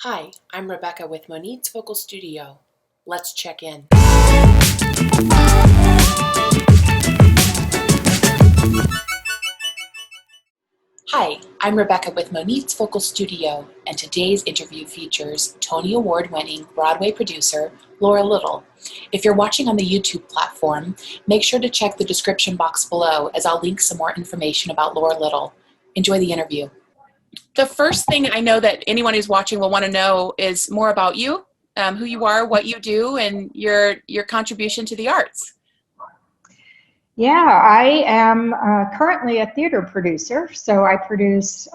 Hi, I'm Rebecca with Monit's Vocal Studio. Let's check in. Hi, I'm Rebecca with Monit's Vocal Studio, and today's interview features Tony Award-winning Broadway producer Laura Little. If you're watching on the YouTube platform, make sure to check the description box below as I'll link some more information about Laura Little. Enjoy the interview. The first thing I know that anyone who's watching will want to know is more about you, who you are, what you do, and your contribution to the arts. Yeah, I am currently a theater producer. So I produce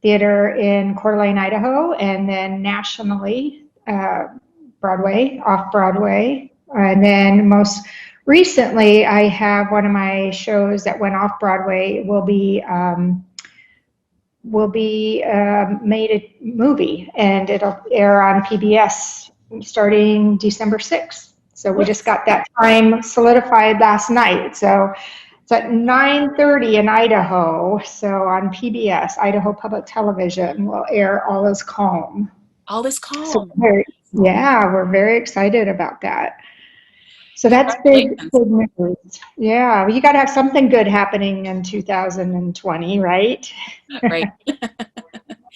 theater in Coeur d'Alene, Idaho, and then nationally, Broadway, off-Broadway. And then most recently, I have one of my shows that went off-Broadway will be made a movie, and it'll air on PBS starting December 6th. So we just got that time solidified last night. So it's at 9:30 in Idaho. So on PBS, Idaho Public Television, will air All Is Calm. All Is Calm. So we're very excited about that. So that's big news. Yeah, you got to have something good happening in 2020, right? Right.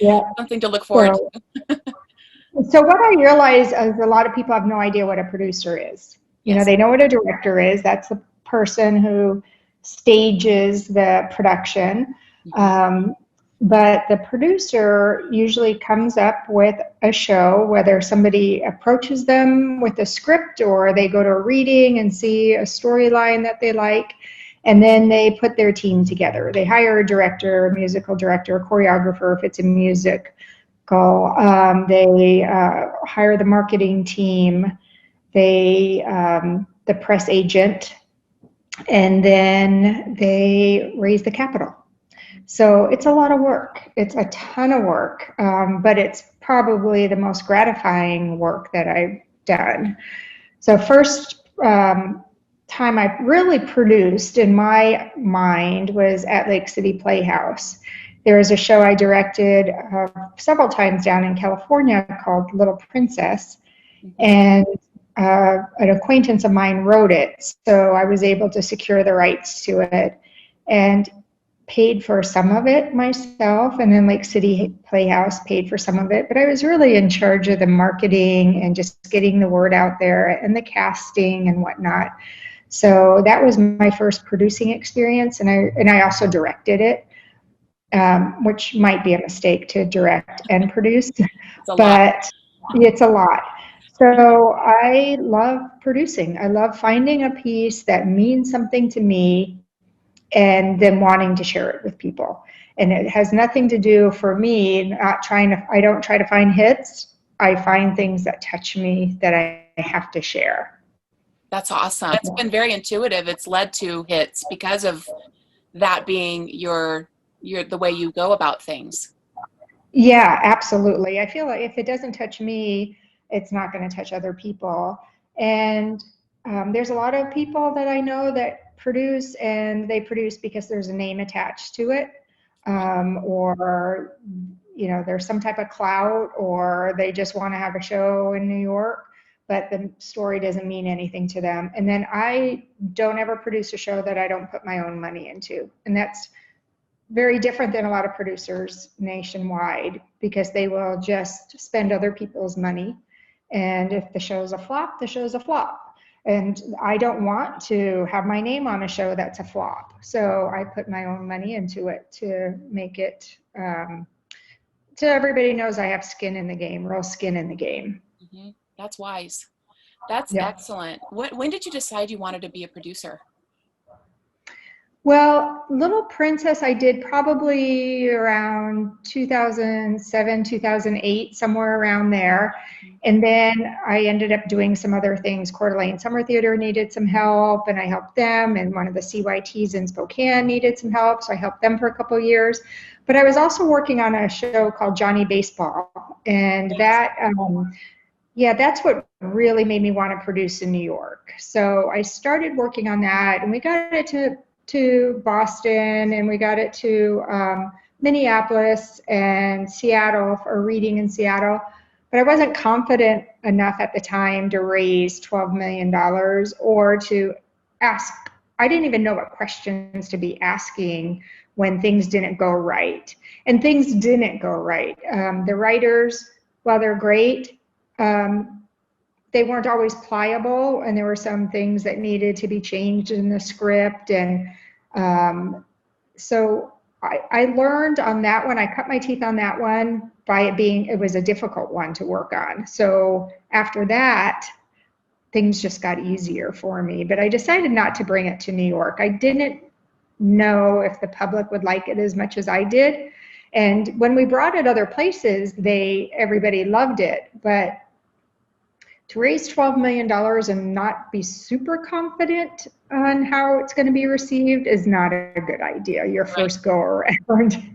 Yeah. Something to look forward to. So what I realize is a lot of people have no idea what a producer is. You know, they know what a director is. That's the person who stages the production. But the producer usually comes up with a show, whether somebody approaches them with a script or they go to a reading and see a storyline that they like, and then they put their team together. They hire a director, a musical director, a choreographer if it's a musical. They hire the marketing team, the press agent, and then they raise the capital. So it's a lot of work. It's a ton of work, but it's probably the most gratifying work that I've done. So first time I really produced in my mind was at Lake City Playhouse. There was a show I directed several times down in California called Little Princess, and an acquaintance of mine wrote it, so I was able to secure the rights to it and paid for some of it myself, and then Lake City Playhouse paid for some of it, but I was really in charge of the marketing and just getting the word out there and the casting and whatnot. So that was my first producing experience, and I also directed it. Which might be a mistake to direct and produce, but it's a lot. So I love producing. I love finding a piece that means something to me and then wanting to share it with people. And it has nothing to do for me, I don't try to find hits. I find things that touch me that I have to share. That's awesome. It's been very intuitive. It's led to hits because of that being the way you go about things. Yeah, absolutely. I feel like if it doesn't touch me, it's not going to touch other people. And there's a lot of people that I know that produce, and they produce because there's a name attached to it, or there's some type of clout, or they just want to have a show in New York, but the story doesn't mean anything to them. And then I don't ever produce a show that I don't put my own money into, and that's very different than a lot of producers nationwide, because they will just spend other people's money. And if the show's a flop, the show's a flop. And I don't want to have my name on a show that's a flop. So I put my own money into it to make it, so everybody knows I have skin in the game, real skin in the game. Mm-hmm. That's wise. That's excellent. When did you decide you wanted to be a producer? Well, Little Princess I did probably around 2007, 2008, somewhere around there. And then I ended up doing some other things. Coeur d'Alene Summer Theater needed some help, and I helped them. And one of the CYTs in Spokane needed some help, so I helped them for a couple of years. But I was also working on a show called Johnny Baseball. And that, that's what really made me want to produce in New York. So I started working on that, and we got it to Boston, and we got it to Minneapolis and Seattle for reading in Seattle, but I wasn't confident enough at the time to raise $12 million or to ask. I didn't even know what questions to be asking when things didn't go right. And things didn't go right. The writers, while they're great, they weren't always pliable, and there were some things that needed to be changed in the script. And so I learned on that one. I cut my teeth on that one by it was a difficult one to work on. So after that, things just got easier for me. But I decided not to bring it to New York. I didn't know if the public would like it as much as I did. And when we brought it other places, everybody loved it. But to raise $12 million and not be super confident on how it's going to be received is not a good idea. Your first go around.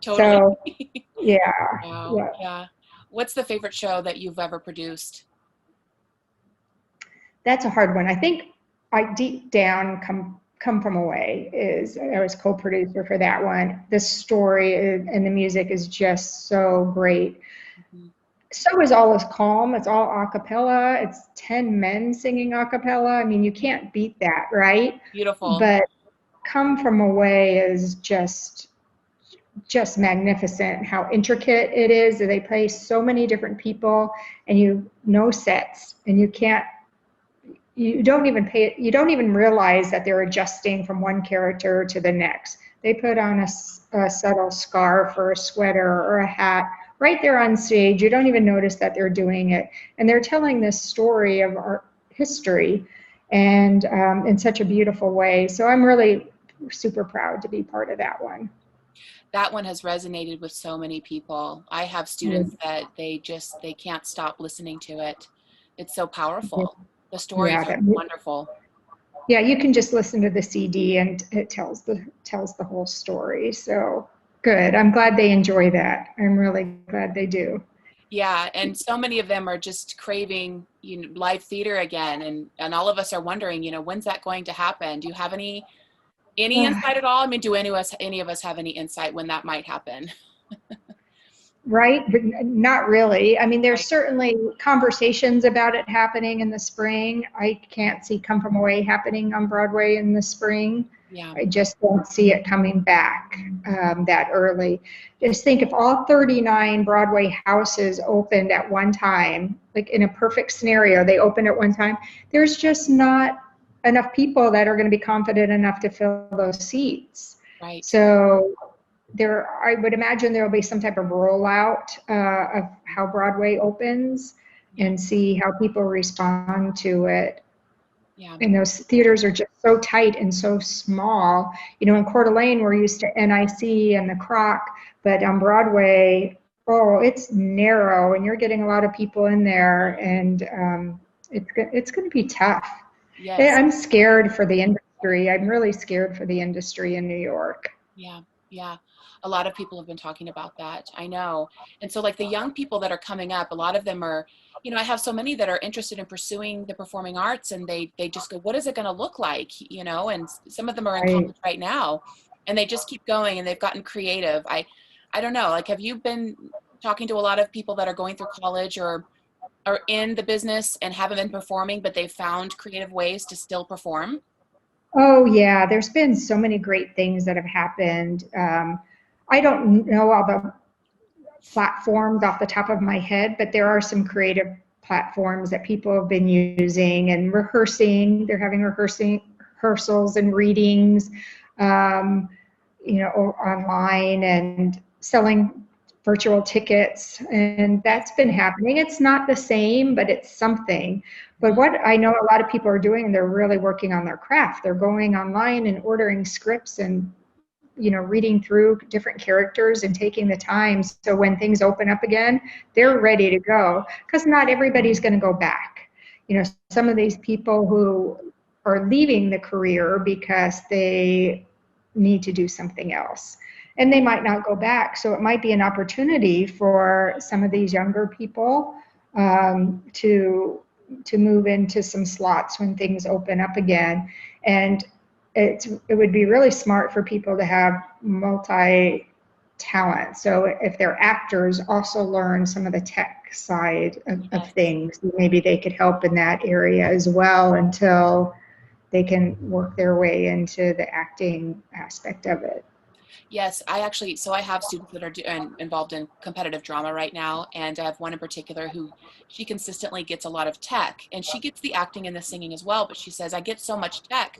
Totally. So, yeah. Wow. Yeah. What's the favorite show that you've ever produced? That's a hard one. I think I deep down come from away I was co-producer for that one. The story and the music is just so great. Mm-hmm. So is All Is Calm. It's all a cappella. It's 10 men singing a cappella. I mean, you can't beat that, right? Beautiful. But Come From Away is just magnificent. How intricate it is. They play so many different people, and no sets, and you don't even realize that they're adjusting from one character to the next. They put on a subtle scarf or a sweater or a hat right there on stage. You don't even notice that they're doing it. And they're telling this story of our history and in such a beautiful way. So I'm really super proud to be part of that one. That one has resonated with so many people. I have students that they can't stop listening to it. It's so powerful. The stories are wonderful. Yeah, you can just listen to the CD and it tells the whole story. So good. I'm glad they enjoy that. I'm really glad they do. Yeah, and so many of them are just craving, live theater again, and all of us are wondering, when's that going to happen? Do you have any insight at all? I mean, do any of us have any insight when that might happen? Right, but not really. I mean, there's certainly conversations about it happening in the spring. I can't see Come From Away happening on Broadway in the spring. Yeah. I just don't see it coming back that early. Just think if all 39 Broadway houses opened at one time, like in a perfect scenario, they opened at one time, there's just not enough people that are going to be confident enough to fill those seats. Right. So I would imagine there will be some type of rollout of how Broadway opens and see how people respond to it. Yeah. And those theaters are just so tight and so small. In Coeur d'Alene, we're used to NIC and the Croc, but on Broadway, it's narrow, and you're getting a lot of people in there, and it's going to be tough. Yes. I'm scared for the industry. I'm really scared for the industry in New York. Yeah. Yeah. A lot of people have been talking about that. I know. And so like the young people that are coming up, a lot of them are, I have so many that are interested in pursuing the performing arts, and they just go, what is it going to look like? And some of them are in college right now, and they just keep going, and they've gotten creative. I don't know, like, have you been talking to a lot of people that are going through college or are in the business and haven't been performing, but they've found creative ways to still perform? Oh yeah, there's been so many great things that have happened. I don't know all the platforms off the top of my head, but there are some creative platforms that people have been using and rehearsing. They're having rehearsals and readings, online and selling virtual tickets, and that's been happening. It's not the same, but it's something. But what I know a lot of people are doing, they're really working on their craft. They're going online and ordering scripts and reading through different characters and taking the time, so when things open up again, they're ready to go, because not everybody's going to go back. Some of these people who are leaving the career because they need to do something else, and they might not go back. So it might be an opportunity for some of these younger people to move into some slots when things open up again. And it would be really smart for people to have multi talent. So if they're actors, also learn some of the tech side of things. Maybe they could help in that area as well until they can work their way into the acting aspect of it. Yes, I actually, so I have students that are involved in competitive drama right now, and I have one in particular who she consistently gets a lot of tech, and she gets the acting and the singing as well, but she says, I get so much tech.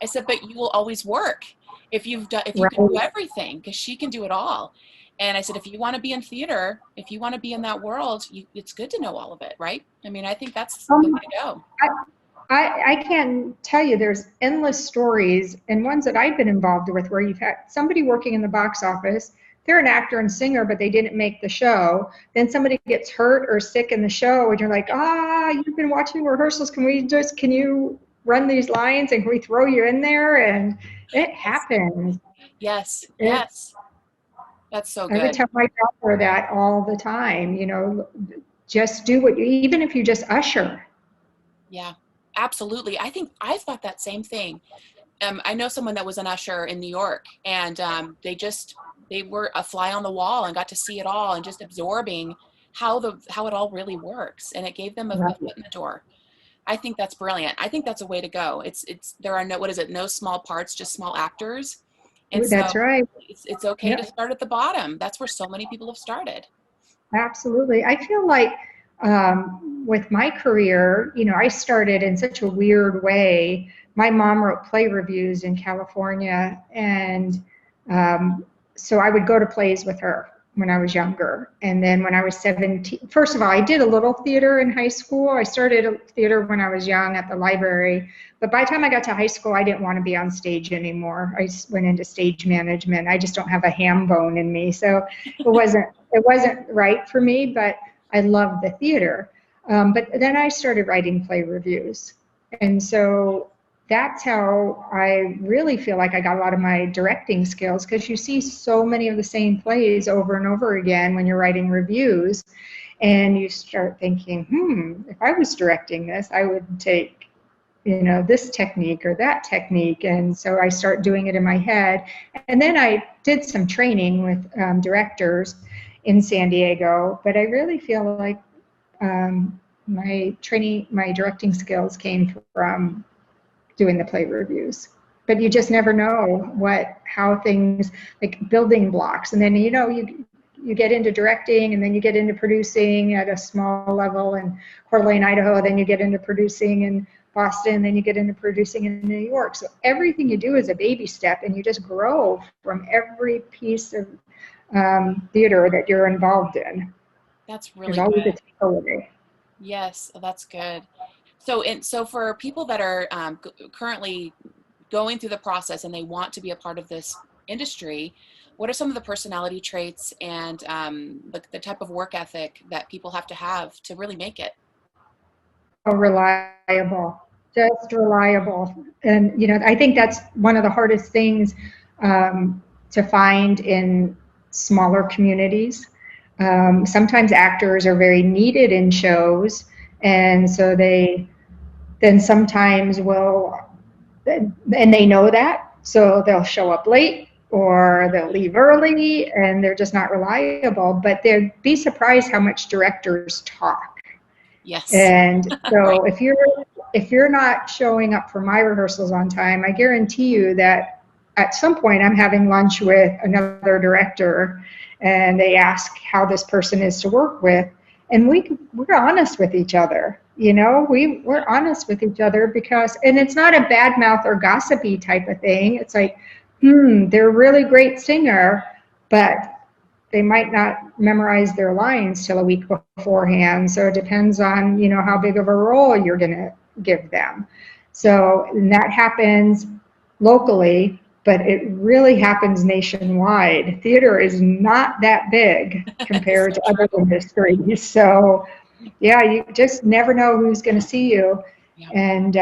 I said, but you will always work if you can do Right. everything, because she can do it all. And I said, if you want to be in theater, if you want to be in that world, it's good to know all of it, right? I mean, I think that's the way to go. I can tell you there's endless stories and ones that I've been involved with where you've had somebody working in the box office. They're an actor and singer, but they didn't make the show. Then somebody gets hurt or sick in the show, and you're like, you've been watching rehearsals. Can you run these lines and can we throw you in there? And it happens. Yes, yes. That's so good. I would tell my daughter that all the time, just do what even if you just usher. Yeah, absolutely. I think I thought that same thing. I know someone that was an usher in New York, and they were a fly on the wall and got to see it all and just absorbing how it all really works, and it gave them a foot in the door. I think that's brilliant. I think that's a way to go. There are no small parts, just small actors. And That's right. It's okay to start at the bottom. That's where so many people have started. Absolutely. I feel like with my career, I started in such a weird way. My mom wrote play reviews in California, and so I would go to plays with her when I was younger. And then when I was 17, first of all, I did a little theater in high school. I started theater when I was young at the library. But by the time I got to high school, I didn't want to be on stage anymore. I went into stage management. I just don't have a ham bone in me. So it wasn't right for me, but I loved the theater. But then I started writing play reviews. And so that's how I really feel like I got a lot of my directing skills, because you see so many of the same plays over and over again when you're writing reviews, and you start thinking, if I was directing this, I would take, this technique or that technique. And so I start doing it in my head. And then I did some training with directors in San Diego, but I really feel like my directing skills came from doing the play reviews. But you just never know how things, like building blocks, and then you get into directing, and then you get into producing at a small level in Coeur d'Alene, Idaho, then you get into producing in Boston, then you get into producing in New York. So everything you do is a baby step, and you just grow from every piece of theater that you're involved in. That's really There's always good. a takeaway. Yes, that's good. So for people that are currently going through the process and they want to be a part of this industry, what are some of the personality traits and the type of work ethic that people have to really make it? Reliable, just reliable. And, I think that's one of the hardest things to find in smaller communities. Sometimes actors are very needed in shows, and so they then sometimes and they know that, so they'll show up late or they'll leave early, and they're just not reliable. But they'd be surprised how much directors talk. Yes. And so Right. if you're not showing up for my rehearsals on time, I guarantee you that at some point I'm having lunch with another director, and they ask how this person is to work with, and we're honest with each other. We're honest with each other, and it's not a bad mouth or gossipy type of thing. It's like, they're a really great singer, but they might not memorize their lines till a week beforehand. So it depends on, how big of a role you're going to give them. So that happens locally, but it really happens nationwide. Theater is not that big compared to other industries. So yeah, you just never know who's going to see you. Yeah. And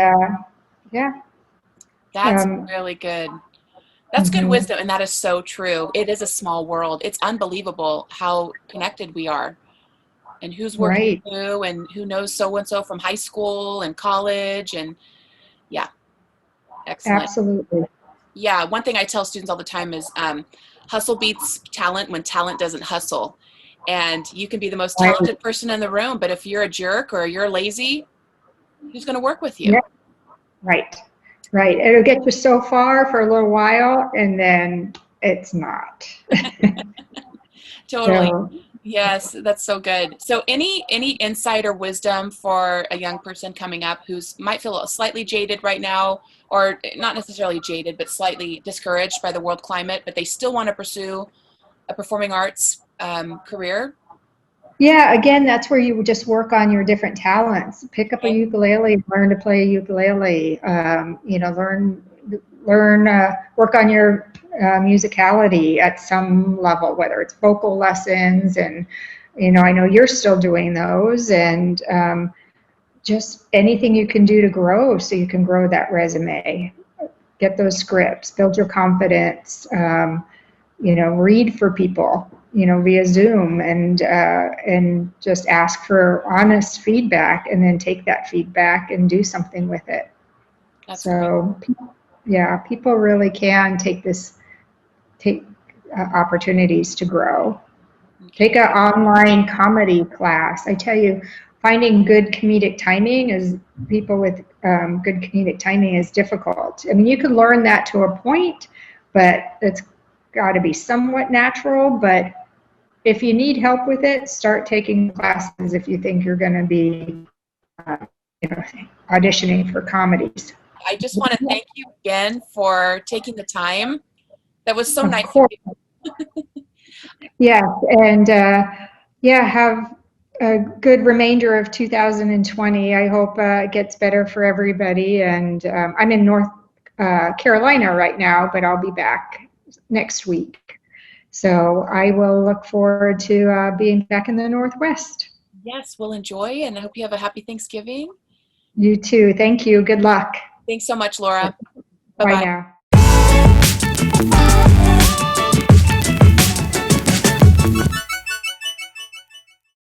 That's really good. That's good mhm. wisdom, and that is so true. It is a small world. It's unbelievable how connected we are, and who's working Right. with who, and who knows so-and-so from high school and college, and yeah, excellent. Absolutely. Yeah, one thing I tell students all the time is hustle beats talent when talent doesn't hustle. And you can be the most Right. talented person in the room, but if you're a jerk or you're lazy, who's going to work with you? Yeah. Right. Right. It'll get you so far for a little while, and then it's not. Totally. So, Yes, that's so good. So any insight or wisdom for a young person coming up who's might feel slightly jaded right now, or not necessarily jaded, but slightly discouraged by the world climate, but they still want to pursue a performing arts career? yeah, again, that's where you would just work on your different talents. Pick up a Okay. ukulele, learn to play a ukulele. Work on your musicality at some level, whether it's vocal lessons, and I know you're still doing those, and just anything you can do to grow, so you can grow that resume, get those scripts, build your confidence. Read for people, via Zoom, and just ask for honest feedback, and then take that feedback and do something with it. That's great. So, yeah, people really can take opportunities to grow. Okay. Take an online comedy class. I tell you, finding good comedic timing is people with good comedic timing is difficult. I mean, you can learn that to a point, but it's got to be somewhat natural. But if you need help with it, start taking classes if you think you're going to be uh, auditioning for comedies. I just want to thank you again for taking the time. That was so Of nice of course. you. Yeah, and have a good remainder of 2020. I hope it gets better for everybody. And I'm in North Carolina right now, but I'll be back next week. So I will look forward to being back in the Northwest. Yes, we'll enjoy, and I hope you have a happy Thanksgiving. You too. Thank you. Good luck. Thanks so much, Laura. Bye Bye-bye. now.